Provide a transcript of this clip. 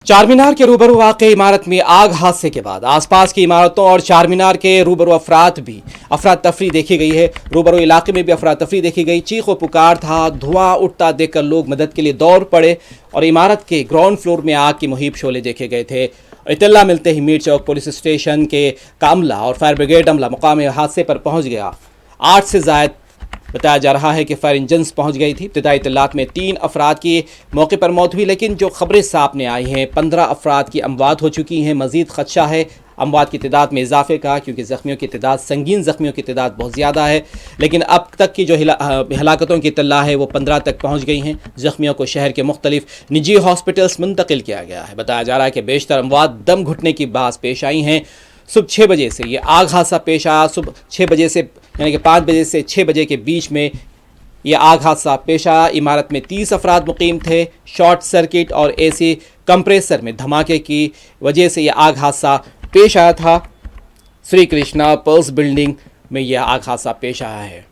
चारमीनार के रूबरू वाक़ इमारत में आग हादसे के बाद आसपास की इमारतों और चारमीनार के रूबरू अफराद तफरी देखी गई है। रूबरू इलाके में भी अफरा तफरी देखी गई। चीख व पुकार था, धुआं उठता देखकर लोग मदद के लिए दौड़ पड़े और इमारत के ग्राउंड फ्लोर में आग के मुहीब शोले देखे गए थे। इत्तला मिलते ही मीर चौक पुलिस स्टेशन के का अमला और फायर ब्रिगेड अमला मुकाम हादसे पर पहुंच गया। 8 से ज़ायद बताया जा रहा है कि फायर इंजन्स पहुंच गई थी। इब्तिदाई इत्तलात में 3 अफराद की मौके पर मौत हुई, लेकिन जो खबरें सामने आई हैं 15 अफराद की अमवात हो चुकी हैं। मजीद खदशा है अमवात की तादाद में इजाफे का, क्योंकि ज़ख्मियों की तादाद, संगीन ज़ख्मियों की तादाद बहुत ज़्यादा है। लेकिन अब तक की जो हलाकतों की इत्तला है वो 15 तक पहुँच गई हैं। ज़ख्मियों को शहर के मुख्तलिफ निजी हॉस्पिटल्स मुंतकिल किया गया है। बताया जा रहा है कि बेशतर अमवात दम घुटने की बास पेश आई हैं। सुबह 6 बजे से ये आग हादसा पेश आया। सुबह 6 बजे से यानी कि 5 बजे से 6 बजे के बीच में ये आग हादसा पेश आया। इमारत में 30 अफराद मुकीम थे। शॉर्ट सर्किट और एसी कंप्रेसर में धमाके की वजह से यह आग हादसा पेश आया था। श्री कृष्णा पर्ल्स बिल्डिंग में यह आग हादसा पेश आया है।